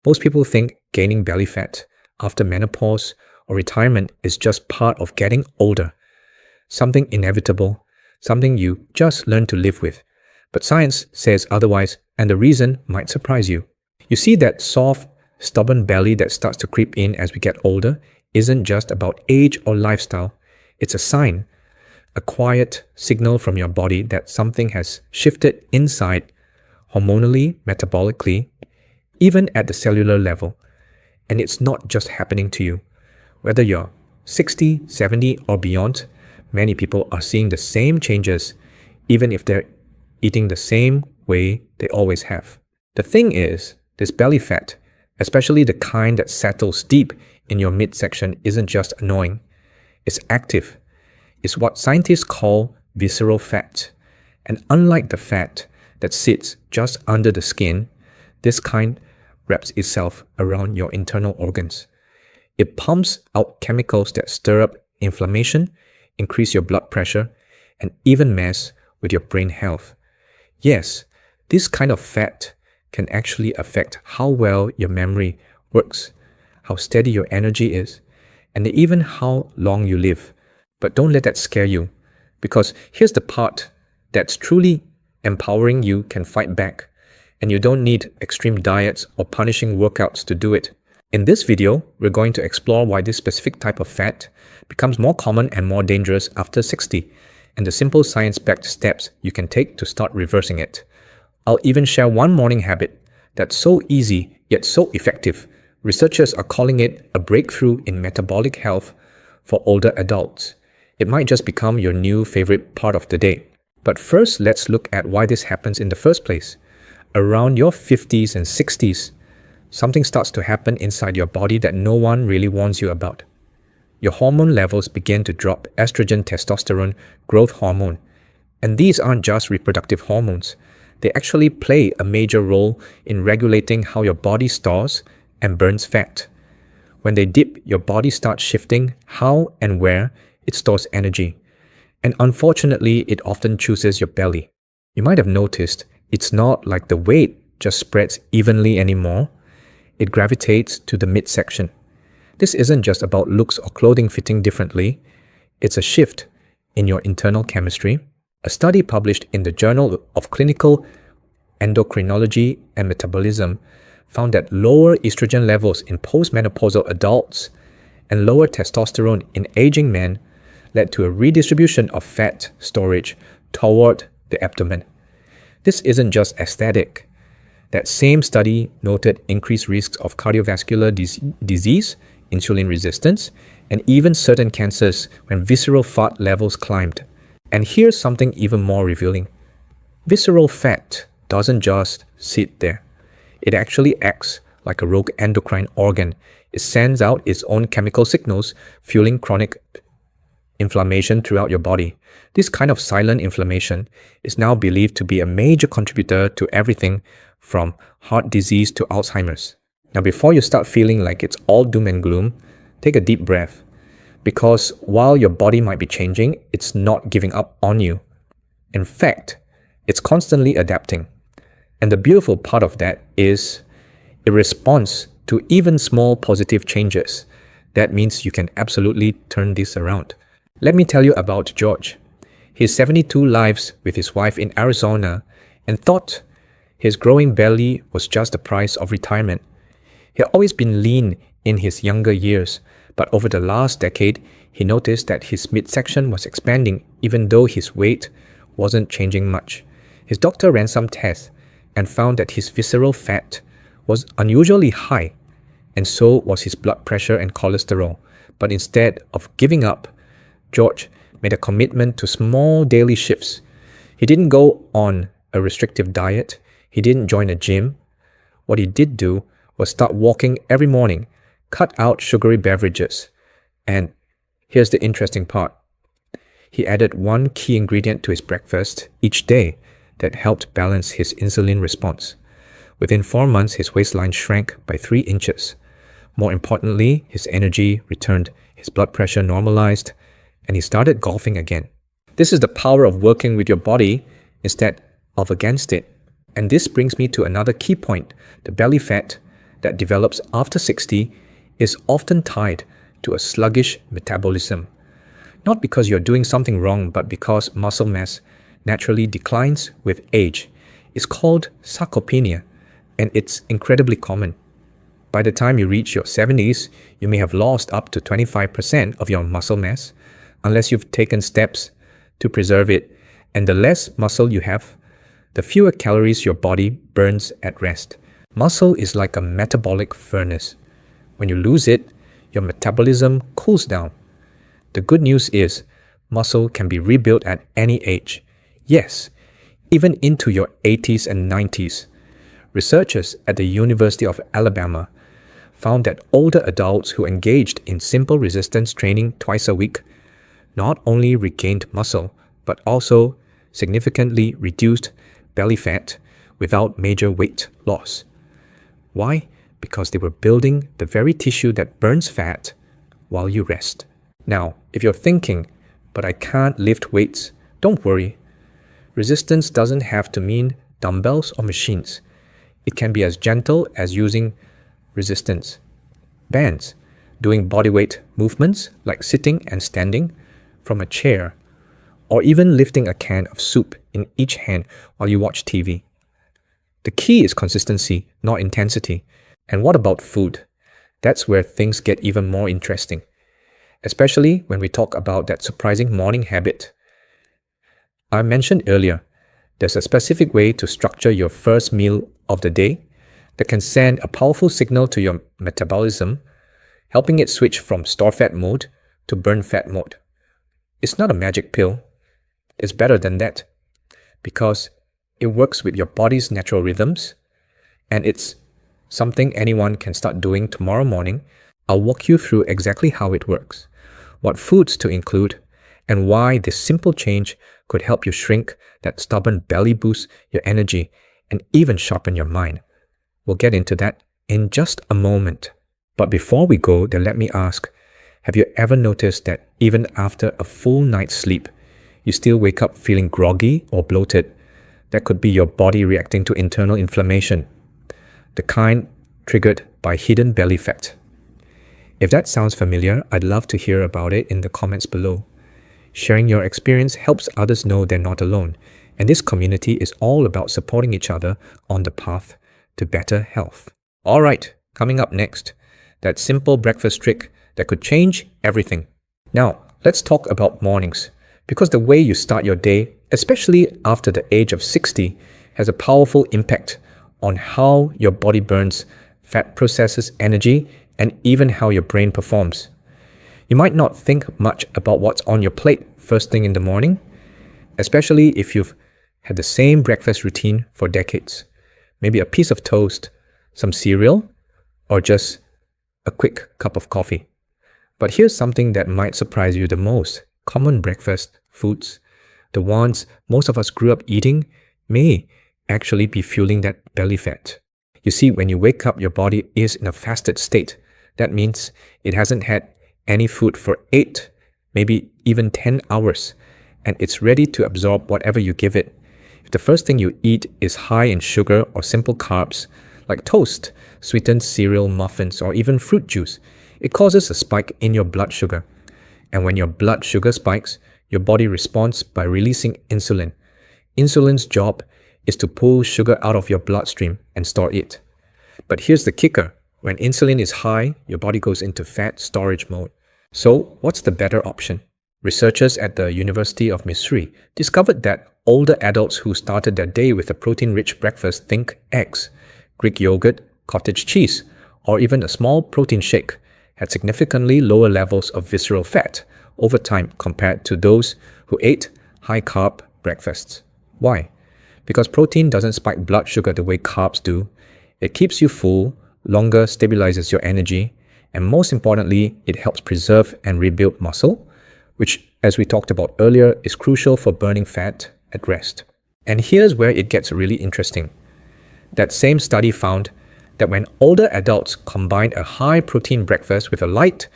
Most people think gaining belly fat after menopause or retirement is just part of getting older, something inevitable, something you just learn to live with. But science says otherwise, and the reason might surprise you. You see, that soft, stubborn belly that starts to creep in as we get older isn't just about age or lifestyle. It's a sign, a quiet signal from your body that something has shifted inside, hormonally, metabolically, even at the cellular level. And it's not just happening to you. Whether you're 60, 70 or beyond, many people are seeing the same changes, even if they're eating the same way they always have. The thing is, this belly fat, especially the kind that settles deep in your midsection, isn't just annoying. It's active. It's what scientists call visceral fat. And unlike the fat that sits just under the skin, this kind wraps itself around your internal organs. It pumps out chemicals that stir up inflammation, increase your blood pressure, and even mess with your brain health. Yes, this kind of fat can actually affect how well your memory works, how steady your energy is, and even how long you live. But don't let that scare you, because here's the part that's truly empowering. You can fight back, and you don't need extreme diets or punishing workouts to do it. In this video, we're going to explore why this specific type of fat becomes more common and more dangerous after 60, and the simple science-backed steps you can take to start reversing it. I'll even share one morning habit that's so easy yet so effective. Researchers are calling it a breakthrough in metabolic health for older adults. It might just become your new favorite part of the day. But first, let's look at why this happens in the first place. Around your 50s and 60s, something starts to happen inside your body that no one really warns you about. Your hormone levels begin to drop: estrogen, testosterone, growth hormone. And these aren't just reproductive hormones. They actually play a major role in regulating how your body stores and burns fat. When they dip, your body starts shifting how and where it stores energy. And unfortunately, it often chooses your belly. You might have noticed it's not like the weight just spreads evenly anymore. It gravitates to the midsection. This isn't just about looks or clothing fitting differently. It's a shift in your internal chemistry. A study published in the Journal of Clinical Endocrinology and Metabolism found that lower estrogen levels in postmenopausal adults and lower testosterone in aging men led to a redistribution of fat storage toward the abdomen. This isn't just aesthetic. That same study noted increased risks of cardiovascular disease, insulin resistance, and even certain cancers when visceral fat levels climbed. And here's something even more revealing. Visceral fat doesn't just sit there. It actually acts like a rogue endocrine organ. It sends out its own chemical signals, fueling chronic inflammation throughout your body. This kind of silent inflammation is now believed to be a major contributor to everything from heart disease to Alzheimer's. Now, before you start feeling like it's all doom and gloom, take a deep breath. Because while your body might be changing, it's not giving up on you. In fact, it's constantly adapting. And the beautiful part of that is it responds to even small positive changes. That means you can absolutely turn this around. Let me tell you about George. He's 72, lives with his wife in Arizona, and thought his growing belly was just the price of retirement. He had always been lean in his younger years, but over the last decade, he noticed that his midsection was expanding even though his weight wasn't changing much. His doctor ran some tests and found that his visceral fat was unusually high, and so was his blood pressure and cholesterol. But instead of giving up, George made a commitment to small daily shifts. He didn't go on a restrictive diet. He didn't join a gym. What he did do was start walking every morning, cut out sugary beverages. And here's the interesting part. He added one key ingredient to his breakfast each day that helped balance his insulin response. Within 4 months, his waistline shrank by 3 inches. More importantly, his energy returned, his blood pressure normalized, and he started golfing again. This is the power of working with your body instead of against it. And this brings me to another key point. The belly fat that develops after 60 is often tied to a sluggish metabolism. Not because you're doing something wrong, but because muscle mass naturally declines with age. It's called sarcopenia, and it's incredibly common. By the time you reach your 70s, you may have lost up to 25% of your muscle mass, unless you've taken steps to preserve it. And the less muscle you have, the fewer calories your body burns at rest. Muscle is like a metabolic furnace. When you lose it, your metabolism cools down. The good news is, muscle can be rebuilt at any age. Yes, even into your 80s and 90s. Researchers at the University of Alabama found that older adults who engaged in simple resistance training twice a week not only regained muscle, but also significantly reduced belly fat without major weight loss. Why? Because they were building the very tissue that burns fat while you rest. Now, if you're thinking, but I can't lift weights, don't worry. Resistance doesn't have to mean dumbbells or machines. It can be as gentle as using resistance bands, doing bodyweight movements like sitting and standing from a chair, or even lifting a can of soup in each hand while you watch TV. The key is consistency, not intensity. And what about food? That's where things get even more interesting, especially when we talk about that surprising morning habit. I mentioned earlier, there's a specific way to structure your first meal of the day that can send a powerful signal to your metabolism, helping it switch from store fat mode to burn fat mode. It's not a magic pill. It's better than that, because it works with your body's natural rhythms, and it's something anyone can start doing tomorrow morning. I'll walk you through exactly how it works, what foods to include, and why this simple change could help you shrink that stubborn belly, boost your energy, and even sharpen your mind. We'll get into that in just a moment. But before we go, then let me ask, have you ever noticed that even after a full night's sleep, you still wake up feeling groggy or bloated? That could be your body reacting to internal inflammation, the kind triggered by hidden belly fat. If that sounds familiar, I'd love to hear about it in the comments below. Sharing your experience helps others know they're not alone, and this community is all about supporting each other on the path to better health. Alright, coming up next, that simple breakfast trick that could change everything. Now, let's talk about mornings, because the way you start your day, especially after the age of 60, has a powerful impact on how your body burns, fat processes energy, and even how your brain performs. You might not think much about what's on your plate first thing in the morning, especially if you've had the same breakfast routine for decades. Maybe a piece of toast, some cereal, or just a quick cup of coffee. But here's something that might surprise you the most. Common breakfast foods, the ones most of us grew up eating, may actually be fueling that belly fat. You see, when you wake up, your body is in a fasted state. That means it hasn't had any food for 8, maybe even 10 hours, and it's ready to absorb whatever you give it. If the first thing you eat is high in sugar or simple carbs, like toast, sweetened cereal, muffins, or even fruit juice, it causes a spike in your blood sugar. And when your blood sugar spikes, your body responds by releasing insulin. Insulin's job is to pull sugar out of your bloodstream and store it. But here's the kicker. When insulin is high, your body goes into fat storage mode. So, what's the better option? Researchers at the University of Missouri discovered that older adults who started their day with a protein-rich breakfast, think eggs, Greek yogurt, cottage cheese, or even a small protein shake, had significantly lower levels of visceral fat over time compared to those who ate high-carb breakfasts. Why? Because protein doesn't spike blood sugar the way carbs do. It keeps you full, longer, stabilizes your energy, and most importantly, it helps preserve and rebuild muscle, which, as we talked about earlier, is crucial for burning fat at rest. And here's where it gets really interesting. That same study found that when older adults combined a high-protein breakfast with a light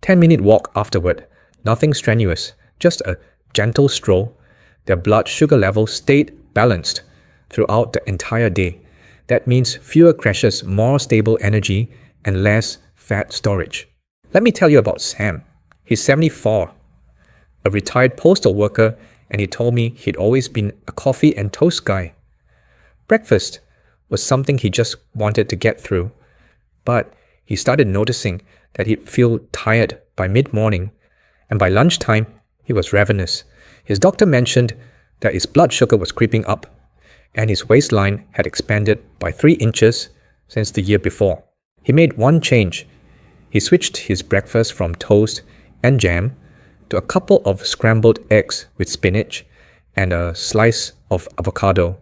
10-minute walk afterward, nothing strenuous, just a gentle stroll, their blood sugar levels stayed balanced throughout the entire day. That means fewer crashes, more stable energy, and less fat storage. Let me tell you about Sam. He's 74, a retired postal worker, and he told me he'd always been a coffee and toast guy. Breakfast was something he just wanted to get through, but he started noticing that he'd feel tired by mid-morning, and by lunchtime, he was ravenous. His doctor mentioned that his blood sugar was creeping up, and his waistline had expanded by 3 inches since the year before. He made one change. He switched his breakfast from toast and jam to a couple of scrambled eggs with spinach and a slice of avocado.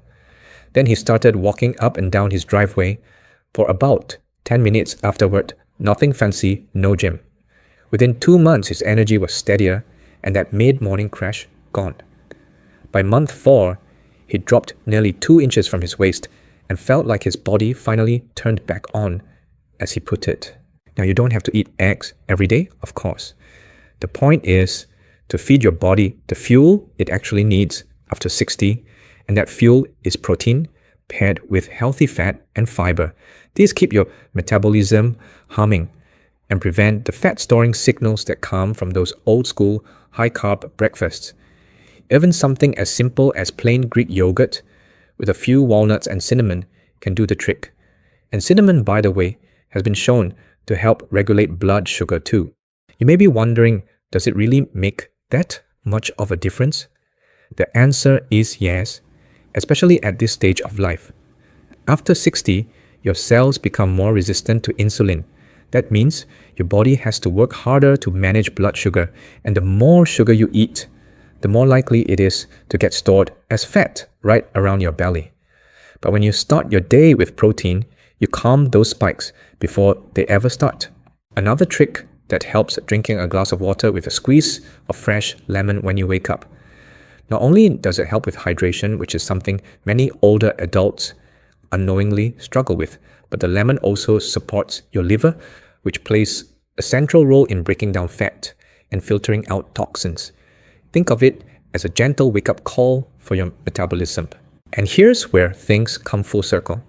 Then he started walking up and down his driveway for about 10 minutes afterward. Nothing fancy, no gym. Within 2 months, his energy was steadier and that mid-morning crash gone. By month 4, he dropped nearly 2 inches from his waist and felt like his body finally turned back on, as he put it. Now, you don't have to eat eggs every day, of course. The point is to feed your body the fuel it actually needs after 60, and that fuel is protein paired with healthy fat and fiber. These keep your metabolism humming and prevent the fat-storing signals that come from those old-school high-carb breakfasts. Even something as simple as plain Greek yogurt with a few walnuts and cinnamon can do the trick. And cinnamon, by the way, has been shown to help regulate blood sugar too. You may be wondering, does it really make that much of a difference? The answer is yes, especially at this stage of life. After 60, your cells become more resistant to insulin. That means your body has to work harder to manage blood sugar, and the more sugar you eat, the more likely it is to get stored as fat right around your belly. But when you start your day with protein, you calm those spikes before they ever start. Another trick that helps drinking a glass of water with a squeeze of fresh lemon when you wake up. Not only does it help with hydration, which is something many older adults unknowingly struggle with, but the lemon also supports your liver, which plays a central role in breaking down fat and filtering out toxins. Think of it as a gentle wake-up call for your metabolism. And here's where things come full circle.